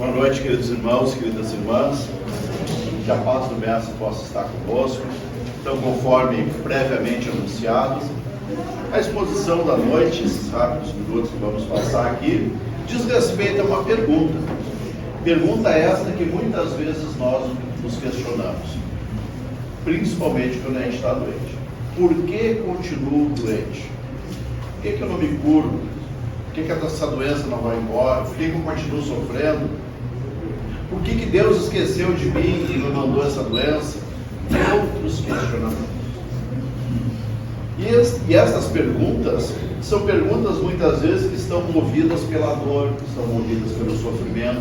Boa noite, queridos irmãos, queridas irmãs. Que a paz do Mestre possa estar convosco. Então, conforme previamente anunciado, a exposição da noite, esses rápidos minutos que vamos passar aqui, diz respeito a uma pergunta. Pergunta esta que muitas vezes nós nos questionamos, principalmente quando a gente está doente. Por que continuo doente? Por que eu não me curo? Por que essa doença não vai embora? Por que eu continuo sofrendo? Por que Deus esqueceu de mim e me mandou essa doença? E outros questionamentos. E essas perguntas são perguntas muitas vezes que estão movidas pela dor, que estão movidas pelo sofrimento.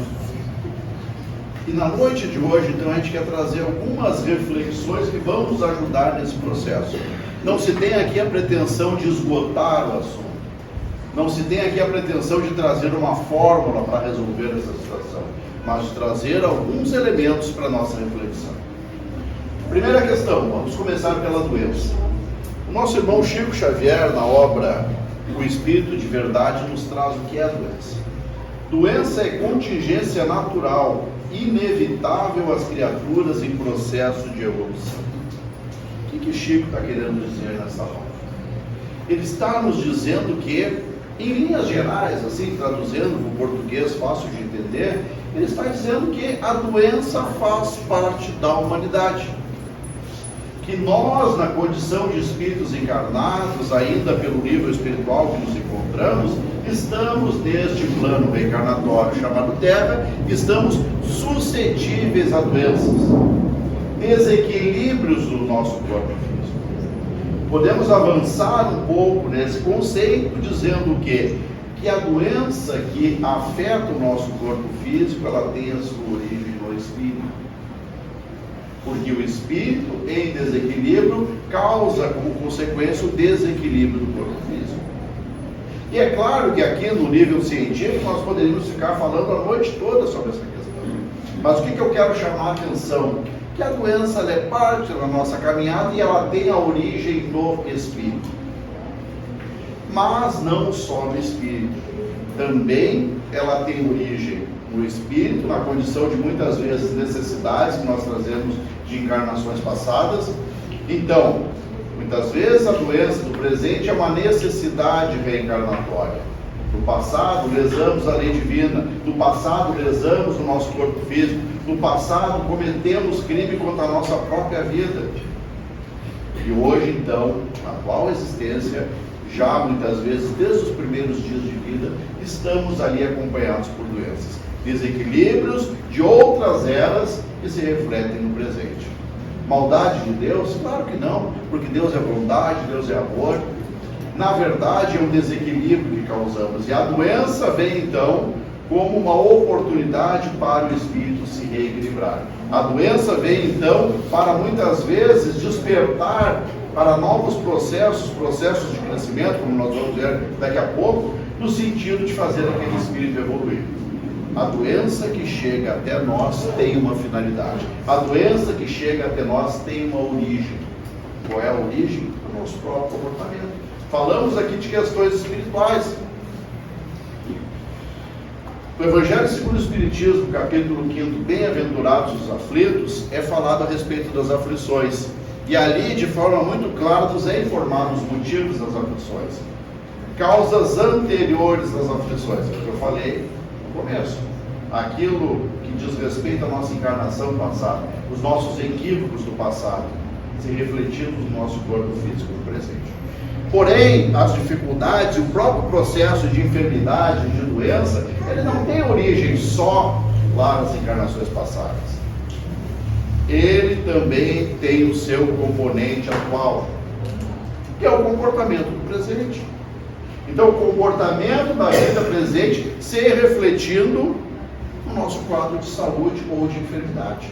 E na noite de hoje, então, a gente quer trazer algumas reflexões que vão nos ajudar nesse processo. Não se tem aqui a pretensão de esgotar o assunto. Não se tem aqui a pretensão de trazer uma fórmula para resolver essa situação, mas de trazer alguns elementos para a nossa reflexão. Primeira questão, vamos começar pela doença. O nosso irmão Chico Xavier, na obra O Espírito de Verdade, nos traz o que é a doença. Doença é contingência natural, inevitável às criaturas em processo de evolução. O que Chico está querendo dizer nessa obra? Ele está nos dizendo que, em linhas gerais, assim, traduzindo para o português fácil de entender, ele está dizendo que a doença faz parte da humanidade. Que nós, na condição de espíritos encarnados, ainda pelo nível espiritual que nos encontramos, estamos neste plano reencarnatório chamado Terra, estamos suscetíveis a doenças, desequilíbrios do nosso corpo físico. Podemos avançar um pouco nesse conceito, dizendo que a doença que afeta o nosso corpo físico, ela tem a sua origem no espírito. Porque o espírito, em desequilíbrio, causa como consequência o desequilíbrio do corpo físico. E é claro que aqui no nível científico nós poderíamos ficar falando a noite toda sobre essa questão. Mas o que eu quero chamar a atenção? Que a doença ela é parte da nossa caminhada e ela tem a origem no espírito. Mas não só no espírito. Também ela tem origem no espírito, na condição de muitas vezes necessidades que nós trazemos de encarnações passadas. Então, muitas vezes a doença do presente é uma necessidade reencarnatória. No passado lesamos a lei divina, no passado lesamos o nosso corpo físico, no passado cometemos crime contra a nossa própria vida. E hoje, então, na atual existência, já muitas vezes, desde os primeiros dias de vida, estamos ali acompanhados por doenças. Desequilíbrios de outras eras que se refletem no presente. Maldade de Deus? Claro que não, porque Deus é bondade, Deus é amor. Na verdade, é um desequilíbrio que causamos. E a doença vem, então, como uma oportunidade para o espírito se reequilibrar. A doença vem, então, para muitas vezes despertar para novos processos de crescimento, como nós vamos ver daqui a pouco, no sentido de fazer aquele espírito evoluir. A doença que chega até nós tem uma finalidade. A doença que chega até nós tem uma origem. Qual é a origem? O nosso próprio comportamento. Falamos aqui de questões espirituais. No Evangelho segundo o Espiritismo, capítulo 5, Bem-aventurados os aflitos, é falado a respeito das aflições. E ali, de forma muito clara, nos é informado os motivos das aflições. Causas anteriores das aflições, é o que eu falei no começo. Aquilo que diz respeito à nossa encarnação passada, os nossos equívocos do passado, se refletindo no nosso corpo físico no presente. Porém, as dificuldades, o próprio processo de enfermidade, de doença, ele não tem origem só lá nas encarnações passadas. Ele também tem o seu componente atual, que é o comportamento do presente. Então, o comportamento da vida presente se refletindo no nosso quadro de saúde ou de enfermidade.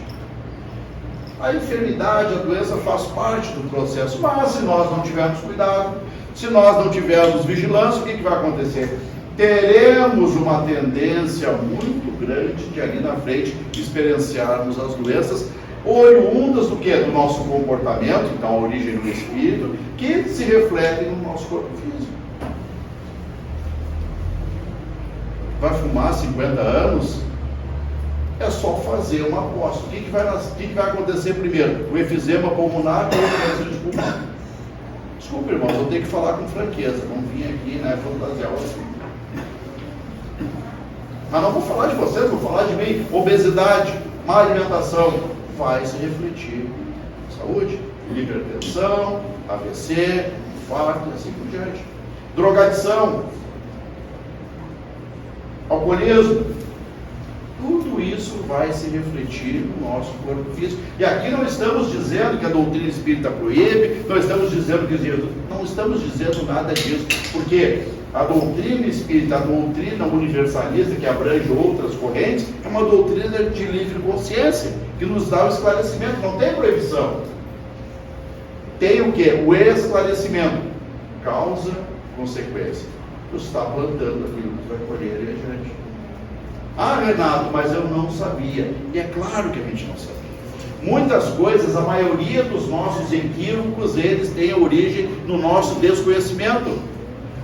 A enfermidade, a doença faz parte do processo, mas se nós não tivermos cuidado, se nós não tivermos vigilância, o que vai acontecer? Teremos uma tendência muito grande de ali na frente experienciarmos as doenças oriundas do que? Do nosso comportamento, então a origem do espírito, que se refletem no nosso corpo físico. Vai fumar 50 anos, É só fazer uma aposta. O que vai acontecer primeiro? O efizema pulmonar ou o câncer de pulmão? Desculpa, irmãos, eu tenho que falar com franqueza. Não vim aqui, né, fantasiar assim. Mas não vou falar de vocês, vou falar de mim. Obesidade, má alimentação, vai se refletir em saúde, hipertensão, AVC, infarto e assim por diante. Drogadição, alcoolismo, tudo isso vai se refletir no nosso corpo físico. E aqui não estamos dizendo que a doutrina espírita proíbe, não estamos dizendo que Jesus, não estamos dizendo nada disso, porque a doutrina espírita, a doutrina universalista, que abrange outras correntes, é uma doutrina de livre consciência, que nos dá o esclarecimento, não tem proibição. Tem o quê? O esclarecimento. Causa, consequência. Tu está plantando aquilo que tu vai colher ali adiante. Ah, Renato, mas eu não sabia. E é claro que a gente não sabia. Muitas coisas, a maioria dos nossos equívocos, eles têm origem no nosso desconhecimento.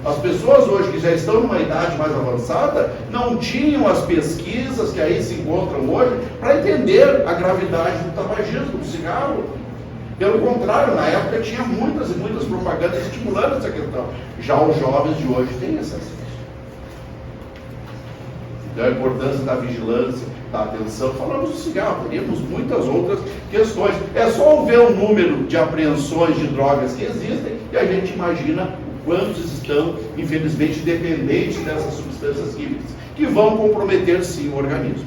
As pessoas hoje que já estão numa idade mais avançada, não tinham as pesquisas que aí se encontram hoje para entender a gravidade do tabagismo, do cigarro. Pelo contrário, na época tinha muitas e muitas propagandas estimulando essa questão. Já os jovens de hoje têm esse acesso. Então a importância da vigilância, da atenção, falamos do cigarro, teríamos muitas outras questões. É só ver o número de apreensões de drogas que existem e a gente imagina quantos estão, infelizmente, dependentes dessas substâncias químicas, que vão comprometer sim o organismo.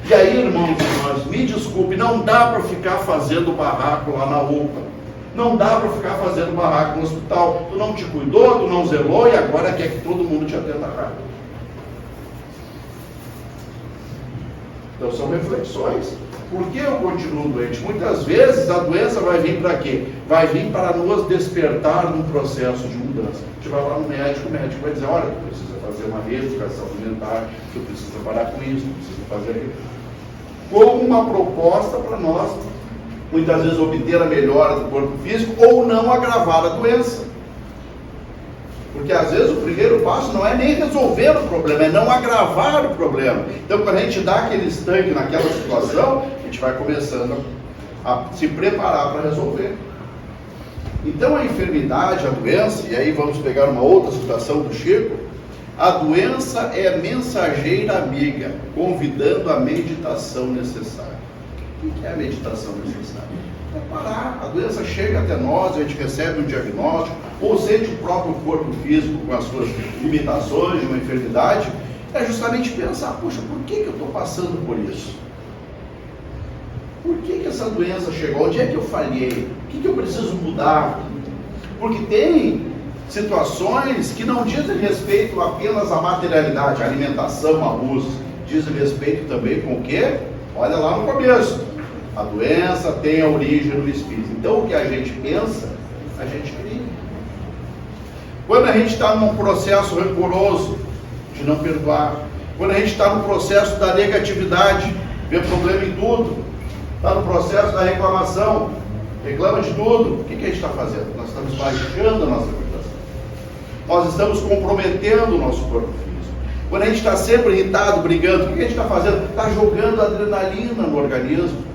E aí, irmãos e irmãs, me desculpe, não dá para ficar fazendo barraco lá na UPA. Não dá para ficar fazendo barraco no hospital. Tu não te cuidou, tu não zelou e agora quer que todo mundo te atenda rápido. Então são reflexões. Por que eu continuo doente? Muitas vezes a doença vai vir para quê? Vai vir para nos despertar num processo de mudança. A gente vai lá no médico, o médico vai dizer, olha, tu precisa fazer uma reeducação alimentar, tu precisa parar com isso, tu precisa fazer aquilo. Como uma proposta para nós, muitas vezes, obter a melhora do corpo físico ou não agravar a doença. Porque às vezes o primeiro passo não é nem resolver o problema, é não agravar o problema. Então, quando a gente dá aquele estanque naquela situação, a gente vai começando a se preparar para resolver. Então, a enfermidade, a doença, e aí vamos pegar uma outra situação do Chico, a doença é mensageira amiga, convidando a meditação necessária. O que é a meditação necessária? É parar, a doença chega até nós, a gente recebe um diagnóstico, ou sente o próprio corpo físico com as suas limitações de uma enfermidade, é justamente pensar, poxa, por que eu estou passando por isso? Por que essa doença chegou? Onde é que eu falhei? O que eu preciso mudar? Porque tem situações que não dizem respeito apenas à materialidade, à alimentação, à luz, dizem respeito também com o quê? Olha lá no começo. A doença tem a origem no espírito. Então, o que a gente pensa, a gente cria. Quando a gente está num processo rancoroso de não perdoar, quando a gente está no processo da negatividade, vê problema em tudo, está no processo da reclamação, reclama de tudo, o que a gente está fazendo? Nós estamos baixando a nossa vibração. Nós estamos comprometendo o nosso corpo físico. Quando a gente está sempre irritado, brigando, o que a gente está fazendo? Está jogando adrenalina no organismo.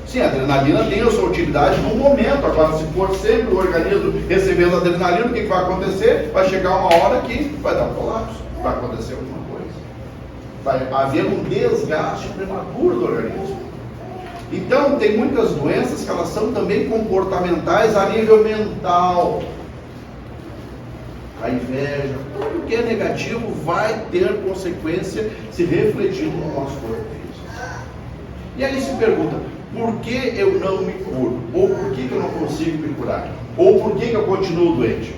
Sim, a adrenalina tem a sua utilidade num momento. Agora, se for sempre o organismo recebendo adrenalina, o que vai acontecer? Vai chegar uma hora que vai dar um colapso, vai acontecer alguma coisa. Vai haver um desgaste prematuro do organismo. Então, tem muitas doenças que elas são também comportamentais a nível mental. A inveja, tudo que é negativo vai ter consequência se refletindo no nosso corpo físico. E aí se pergunta, por que eu não me curo? Ou por que eu não consigo me curar? Ou por que eu continuo doente?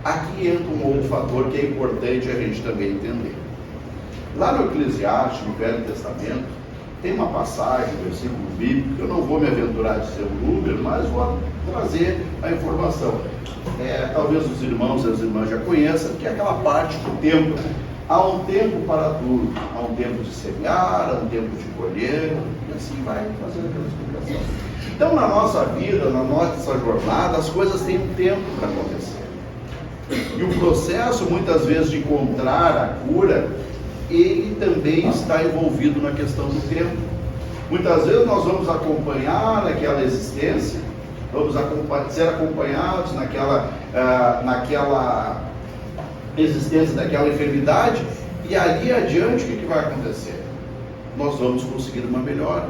Aqui entra um outro fator que é importante a gente também entender. Lá no Eclesiastes, no Velho Testamento, tem uma passagem, um versículo bíblico, que eu não vou me aventurar a dizer o número, mas vou trazer a informação. Talvez os irmãos e as irmãs já conheçam, que é aquela parte do tempo. Há um tempo para tudo, há um tempo de semear, há um tempo de colher, e assim vai fazendo aquela explicação. Então, na nossa vida, na nossa jornada, as coisas têm um tempo para acontecer. E o processo, muitas vezes, de encontrar a cura, ele também está envolvido na questão do tempo. Muitas vezes nós vamos acompanhar aquela existência, vamos ser acompanhados naquela existência daquela enfermidade, e ali adiante o que vai acontecer? Nós vamos conseguir uma melhora.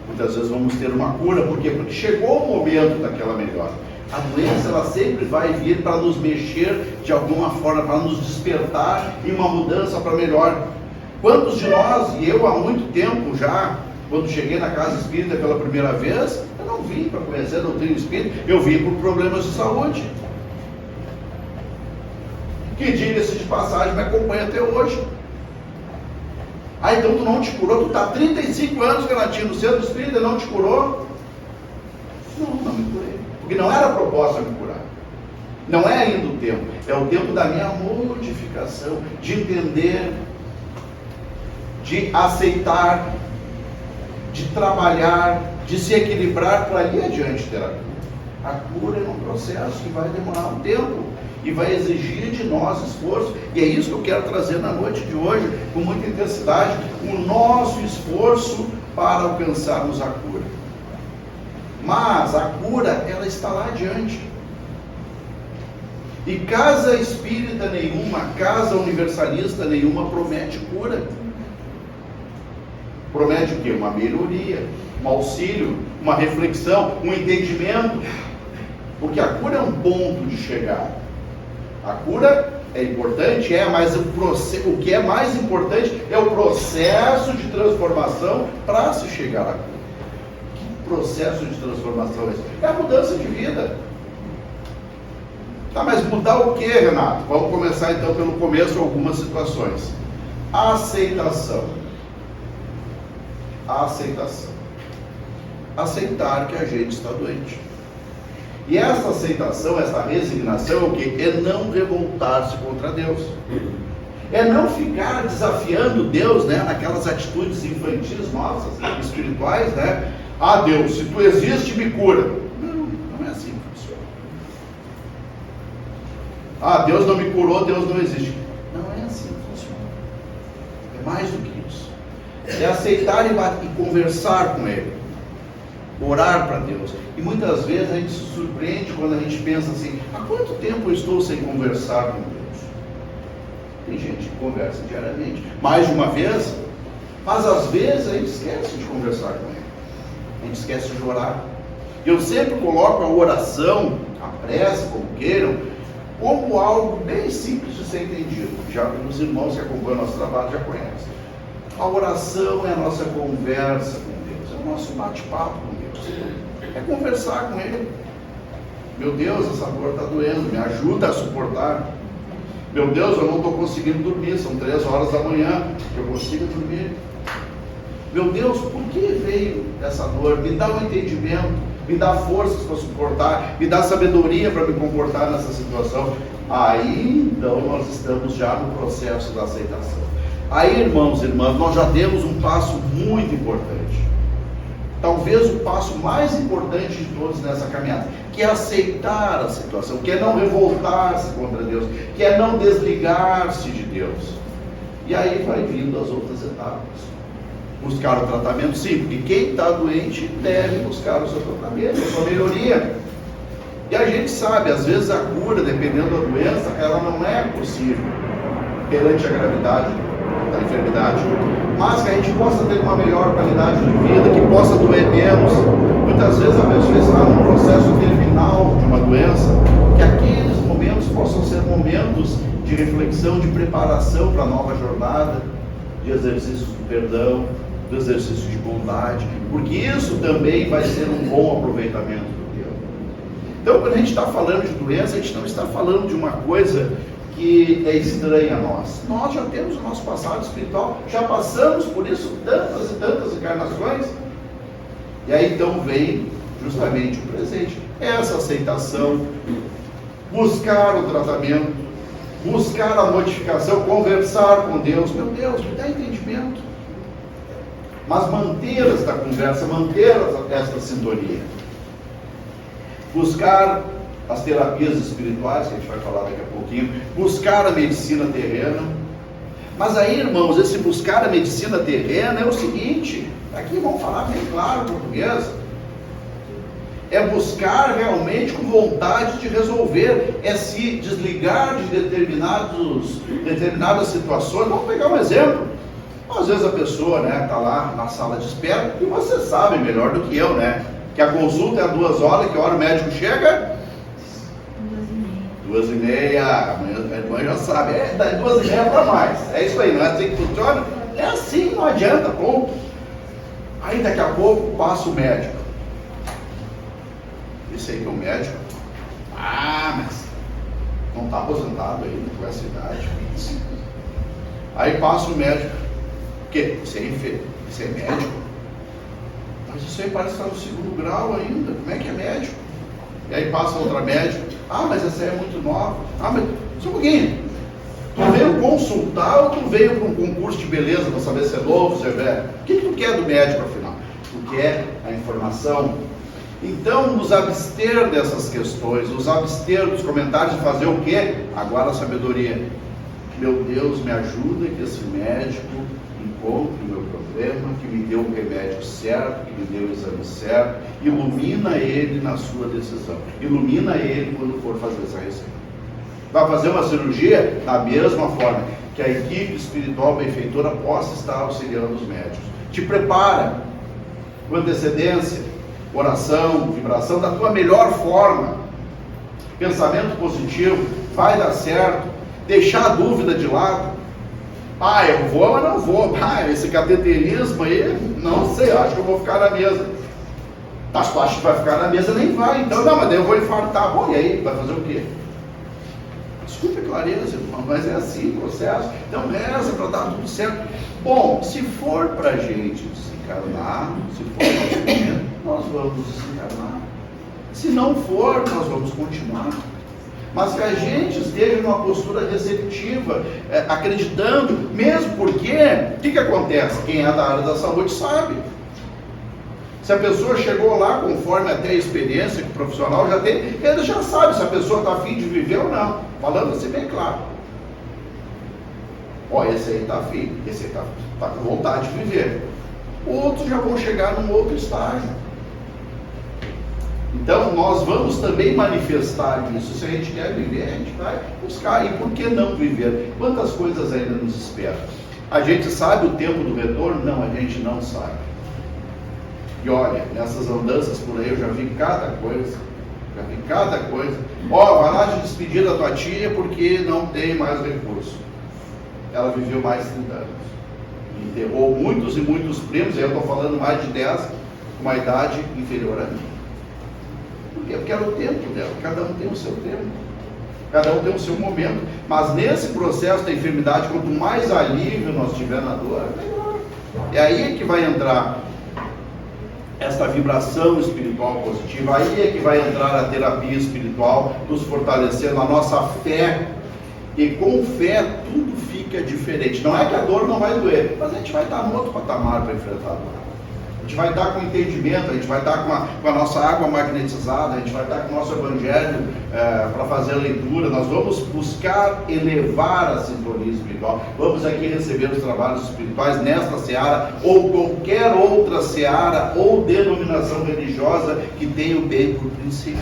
Muitas vezes vamos ter uma cura. Por quê? Porque chegou o momento daquela melhora. A doença, ela sempre vai vir para nos mexer de alguma forma, para nos despertar em uma mudança para melhor. Quantos de nós, e eu há muito tempo já, quando cheguei na casa espírita pela primeira vez, eu não vim para conhecer a doutrina espírita, eu vim por problemas de saúde, que, diga-se de passagem, me acompanha até hoje. Ah, então tu não te curou? Tu está há 35 anos, Renatinho, no centro espírita, não te curou? Não me curei. Porque não era proposta me curar. Não é ainda o tempo. É o tempo da minha modificação, de entender, de aceitar, de trabalhar, de se equilibrar para ali adiante ter a cura. A cura é um processo que vai demorar um tempo e vai exigir de nós esforço, e é isso que eu quero trazer na noite de hoje, com muita intensidade, o nosso esforço para alcançarmos a cura. Mas a cura, ela está lá adiante. E casa espírita nenhuma, casa universalista nenhuma promete cura. Promete o quê? Uma melhoria, um auxílio, uma reflexão, um entendimento. Porque a cura é um ponto de chegada. A cura é importante, mas o que é mais importante é o processo de transformação para se chegar à cura. Que processo de transformação é esse? É a mudança de vida. Tá, mas mudar o que, Renato? Vamos começar então pelo começo, algumas situações. A aceitação. A aceitação. Aceitar que a gente está doente. E essa aceitação, essa resignação é o quê? É não revoltar-se contra Deus. É não ficar desafiando Deus, né, naquelas atitudes infantis nossas, espirituais, né? Ah, Deus, se tu existe, me cura. Não é assim que funciona. Ah, Deus não me curou, Deus não existe. Não é assim que funciona. É mais do que isso. É aceitar e conversar com Ele. Orar para Deus. E muitas vezes a gente se surpreende quando a gente pensa assim: há quanto tempo eu estou sem conversar com Deus? Tem gente que conversa diariamente, mais de uma vez, mas às vezes a gente esquece de conversar com Ele. A gente esquece de orar. Eu sempre coloco a oração, a prece, como queiram, como algo bem simples de ser entendido. Já os irmãos que acompanham o nosso trabalho já conhecem. A oração é a nossa conversa com Deus, é o nosso bate-papo com Deus. É conversar com Ele. Meu Deus, essa dor está doendo, me ajuda a suportar. Meu Deus, eu não estou conseguindo dormir, são 3 horas da manhã, que eu consigo dormir. Meu Deus, por que veio essa dor? Me dá um entendimento, me dá forças para suportar, me dá sabedoria para me comportar nessa situação. Aí, então, nós estamos já no processo da aceitação. Aí, irmãos e irmãs, nós já demos um passo muito importante. Talvez o passo mais importante de todos nessa caminhada, que é aceitar a situação, que é não revoltar-se contra Deus, que é não desligar-se de Deus. E aí vai vindo as outras etapas. Buscar o tratamento, sim, porque quem está doente deve buscar o seu tratamento, a sua melhoria. E a gente sabe, às vezes a cura, dependendo da doença, ela não é possível perante a gravidade da enfermidade, mas que a gente possa ter uma melhor qualidade de vida, que possa doer menos. Muitas vezes a pessoa está num processo terminal de uma doença, que aqueles momentos possam ser momentos de reflexão, de preparação para a nova jornada, de exercícios do perdão, do exercício de bondade, porque isso também vai ser um bom aproveitamento do tempo. Então, quando a gente está falando de doença, a gente não está falando de uma coisa que é estranha a nós. Nós já temos o nosso passado espiritual, já passamos por isso tantas e tantas encarnações. E aí então vem justamente o presente, essa aceitação, buscar o tratamento, buscar a modificação, conversar com Deus. Meu Deus, me dá entendimento. Mas manter esta conversa, manter esta sintonia. Buscar as terapias espirituais, que a gente vai falar daqui a pouquinho, buscar a medicina terrena, Mas aí, irmãos, esse buscar a medicina terrena é o seguinte, aqui vamos falar bem claro português, é buscar realmente com vontade de resolver, é se desligar de determinadas situações. Vamos pegar um exemplo. Às vezes a pessoa, né, está lá na sala de espera, e você sabe melhor do que eu, né, que a consulta é às 2 horas, que hora o médico chega? 2h30, amanhã a irmã já sabe, das 2h30 para mais, é isso aí, não é assim que funciona? É assim, não adianta, pronto. Aí daqui a pouco passa o médico, esse aí que é o médico, mas não está aposentado ainda com essa idade. Aí passa o médico, o quê? Isso é enfermeiro, isso é médico? Mas isso aí parece que está no 2º grau ainda, como é que é médico? E aí passa outra médica, mas essa aí é muito nova. Mas só um pouquinho, tu veio consultar ou tu veio para um concurso de beleza para saber se é novo, se é velho? O que tu quer do médico afinal? Tu quer a informação? Então, nos abster dessas questões, nos abster dos comentários e fazer o quê? Agora a sabedoria. Meu Deus, me ajuda que esse médico encontre o meu problema, que me dê o remédio certo, que me dê o exame certo, ilumina ele na sua decisão, ilumina ele quando for fazer essa receita. Vai fazer uma cirurgia da mesma forma, que a equipe espiritual benfeitora possa estar auxiliando os médicos. Te prepara com antecedência, oração, vibração, da tua melhor forma, pensamento positivo, vai dar certo, deixar a dúvida de lado. Eu vou, mas não vou. Esse cateterismo aí, não sei, acho que eu vou ficar na mesa. Mas tu acha que vai ficar na mesa, nem vai. Então, não, mas daí eu vou infartar. Bom, e aí, vai fazer o quê? Desculpe a clareza, irmão, mas é assim o processo. Então, reza para dar tudo certo. Bom, se for para a gente desencarnar, se for nosso momento, nós vamos desencarnar. Se não for, nós vamos continuar. Mas que a gente esteja numa postura receptiva, acreditando, mesmo porque, o que acontece? Quem é da área da saúde sabe. Se a pessoa chegou lá conforme até a experiência que o profissional já tem, ele já sabe se a pessoa está afim de viver ou não, falando assim bem claro. Esse aí está afim, esse aí está com vontade de viver. Outros já vão chegar num outro estágio. Então, nós vamos também manifestar isso. Se a gente quer viver, a gente vai buscar. E por que não viver? Quantas coisas ainda nos esperam? A gente sabe o tempo do retorno? Não, a gente não sabe. E olha, nessas andanças por aí eu já vi cada coisa. Vai lá de despedir da tua tia porque não tem mais recurso. Ela viveu mais de 30 anos. Enterrou muitos e muitos primos, aí eu estou falando mais de 10, com uma idade inferior a mim. Porque era o tempo dela, cada um tem o seu tempo, cada um tem o seu momento, mas nesse processo da enfermidade, quanto mais alívio nós tiver na dor, melhor. É aí que vai entrar esta vibração espiritual positiva, aí é que vai entrar a terapia espiritual, nos fortalecendo a nossa fé, e com fé tudo fica diferente. Não é que a dor não vai doer, mas a gente vai estar no outro patamar para enfrentar a dor. A gente vai estar com entendimento, a gente vai estar com a nossa água magnetizada, a gente vai estar com o nosso evangelho para fazer a leitura. Nós vamos buscar elevar a sintonia espiritual. Vamos aqui receber os trabalhos espirituais nesta seara, ou qualquer outra seara ou denominação religiosa que tenha o bem por princípio.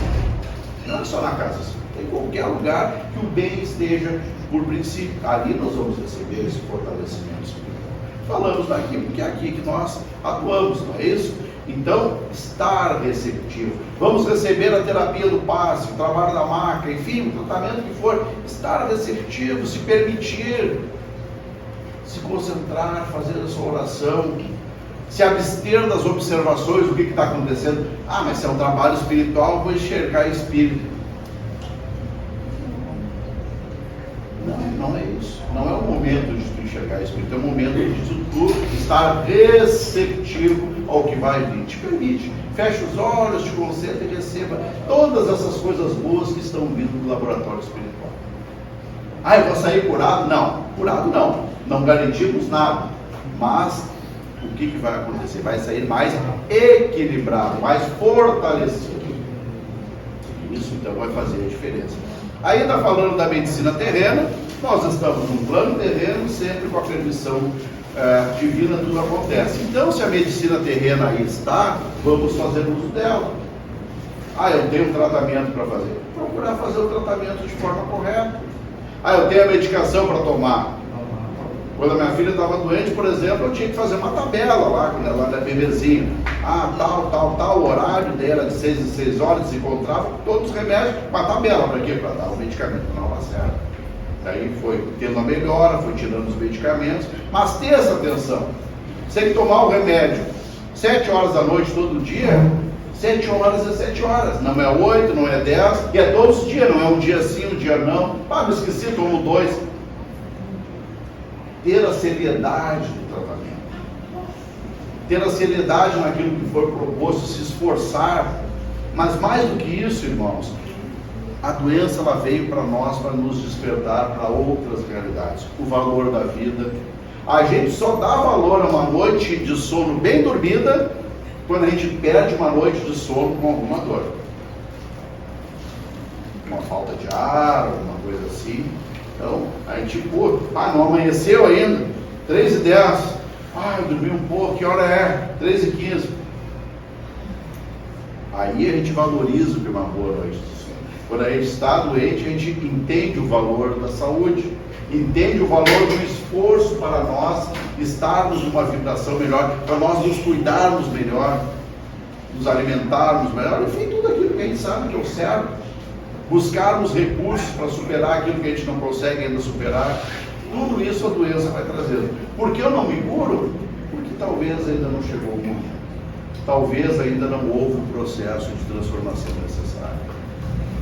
Não é só na casa, em qualquer lugar que o bem esteja por princípio. Ali nós vamos receber esse fortalecimento espiritual. Falamos daqui porque é aqui que nós atuamos, não é isso? Então, estar receptivo. Vamos receber a terapia do passe, o trabalho da maca, enfim, o tratamento que for. Estar receptivo, se permitir, se concentrar, fazer a sua oração, se abster das observações do que está acontecendo. Mas se é um trabalho espiritual, vou enxergar espírito. Não é isso. Não é o momento de tu enxergar espírito, é o momento de tu estar receptivo ao que vai vir. Te permite. Fecha os olhos, te concentra e receba todas essas coisas boas que estão vindo do laboratório espiritual. Eu vou sair curado? Não. Curado não. Não garantimos nada. Mas o que vai acontecer? Vai sair mais equilibrado, mais fortalecido. Isso então vai fazer a diferença. Ainda falando da medicina terrena, Nós estamos num plano terreno, sempre com a permissão divina, tudo acontece. Então, se a medicina terrena aí está, vamos fazer uso dela. Eu tenho um tratamento para fazer. Procurar fazer o tratamento de forma correta. Eu tenho a medicação para tomar. Quando a minha filha estava doente, por exemplo, eu tinha que fazer uma tabela lá, quando ela era bebezinha. Tal horário dela, de 6 em 6 horas, se encontrava todos os remédios, uma tabela, para quê? Para dar o medicamento na hora certa. Daí foi tendo a melhora, foi tirando os medicamentos, mas ter essa atenção. Você tem que tomar o remédio 7 horas da noite todo dia, 7 horas é 7 horas, não é 8, não é 10, e é todos os dias, não é um dia sim, um dia não. Me esqueci, tomo 2. Ter a seriedade do tratamento, ter a seriedade naquilo que foi proposto, se esforçar, mas mais do que isso, irmãos, a doença ela veio para nós para nos despertar para outras realidades, o valor da vida. A gente só dá valor a uma noite de sono bem dormida quando a gente perde uma noite de sono com alguma dor, uma falta de ar, alguma coisa assim. Então, a gente, não amanheceu ainda, 3h10, eu dormi um pouco, que hora é? 3h15. Aí a gente valoriza o que é uma boa noite de sono. Quando a gente está doente, a gente entende o valor da saúde, entende o valor do esforço para nós estarmos numa vibração melhor, para nós nos cuidarmos melhor, nos alimentarmos melhor, enfim, tudo aquilo que a gente sabe que é o certo. Buscarmos recursos para superar aquilo que a gente não consegue ainda superar. Tudo isso a doença vai trazendo. Por que eu não me curo? Porque talvez ainda não chegou o momento. Talvez ainda não houve o processo de transformação necessário.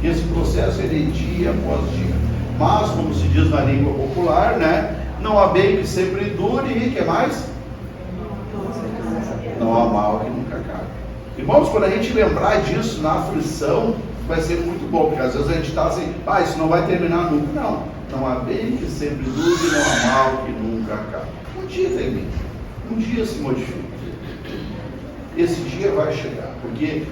E esse processo é de dia após dia. Mas, como se diz na língua popular, não há bem que sempre dure e que mais? Não há mal que nunca acabe. Irmãos, quando a gente lembrar disso na aflição, vai ser muito bom, porque às vezes a gente está assim, isso não vai terminar nunca. Não há bem que sempre dure, não há mal que nunca acabe. Um dia termina, um dia se modifica. Esse dia vai chegar, porque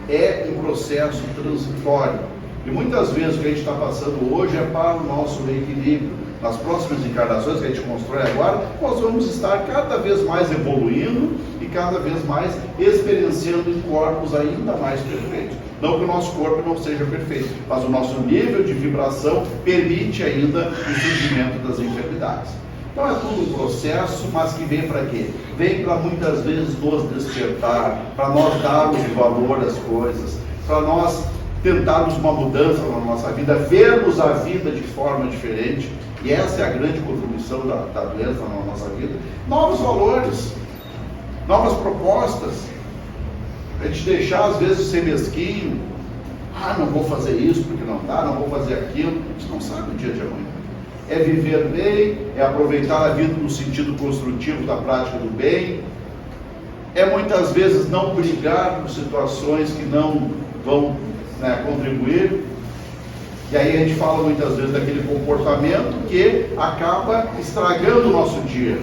é um processo transitório. E muitas vezes o que a gente está passando hoje é para o nosso reequilíbrio. Nas próximas encarnações que a gente constrói agora, nós vamos estar cada vez mais evoluindo e cada vez mais experienciando em corpos ainda mais perfeitos. Não que o nosso corpo não seja perfeito, mas o nosso nível de vibração permite ainda o surgimento das enfermidades. Então é tudo um processo, mas que vem para quê? Vem para muitas vezes nos despertar, para nós darmos valor às coisas, para nós tentarmos uma mudança na nossa vida, vermos a vida de forma diferente. E essa é a grande contribuição da doença na nossa vida. Novos valores, novas propostas. A gente deixar às vezes ser mesquinho. Não vou fazer isso porque não dá, não vou fazer aquilo. A gente não sabe o dia de amanhã. É viver bem, é aproveitar a vida no sentido construtivo da prática do bem. É muitas vezes não brigar por situações que não vão contribuir. E aí a gente fala muitas vezes daquele comportamento que acaba estragando o nosso dia.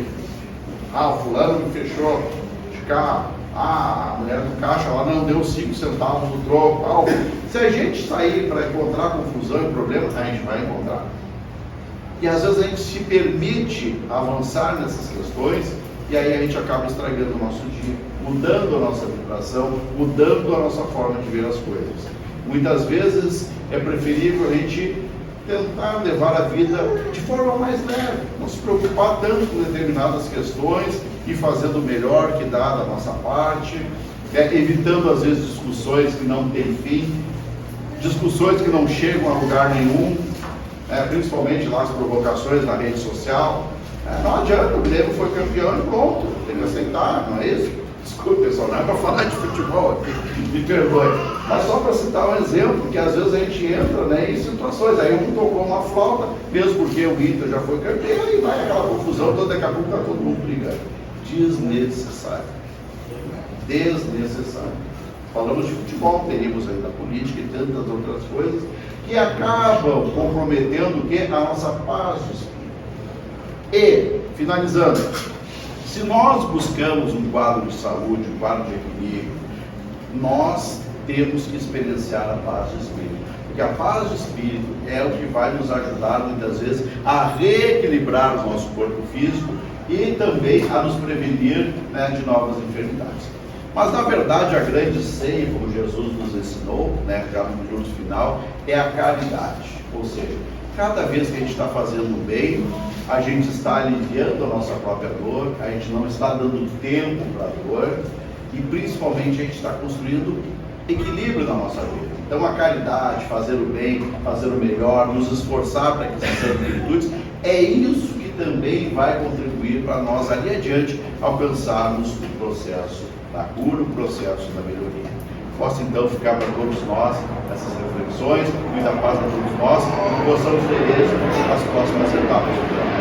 O fulano me fechou de carro. A mulher do caixa lá não deu 5 centavos no troco. Se a gente sair para encontrar confusão e problemas, a gente vai encontrar. E às vezes a gente se permite avançar nessas questões e aí a gente acaba estragando o nosso dia, mudando a nossa vibração, mudando a nossa forma de ver as coisas. Muitas vezes é preferível a gente tentar levar a vida de forma mais leve, não se preocupar tanto com determinadas questões e fazendo o melhor que dá da nossa parte, evitando às vezes discussões que não têm fim, discussões que não chegam a lugar nenhum, principalmente lá as provocações na rede social. Não adianta, o Grêmio foi campeão e pronto, tem que aceitar, não é isso? Desculpe, pessoal, não é para falar de futebol aqui, me perdoe. Mas só para citar um exemplo, que às vezes a gente entra em situações, aí um tocou uma flauta, mesmo porque o Inter já foi campeão, e vai aquela confusão, então daqui a pouco está todo mundo brigando. Desnecessário. Desnecessário. Falamos de futebol, teríamos aí da política e tantas outras coisas, que acabam comprometendo o quê? A nossa paz de espírito. E, finalizando, se nós buscamos um quadro de saúde, um quadro de equilíbrio, nós temos que experienciar a paz de espírito. Porque a paz de espírito é o que vai nos ajudar muitas vezes a reequilibrar o nosso corpo físico e também a nos prevenir, né, de novas enfermidades. Mas na verdade a grande ceia, como Jesus nos ensinou, né, já no minuto final, é a caridade. Ou seja, cada vez que a gente está fazendo bem, a gente está aliviando a nossa própria dor, a gente não está dando tempo para a dor e principalmente a gente está construindo equilíbrio na nossa vida. Então a caridade, fazer o bem, fazer o melhor, nos esforçar para que essas virtudes, é isso que também vai contribuir para nós ali adiante alcançarmos o processo da cura, o processo da melhoria. Possa então ficar para todos nós essas reflexões, muita paz para todos nós, e que possamos ter êxito nas próximas etapas do plano.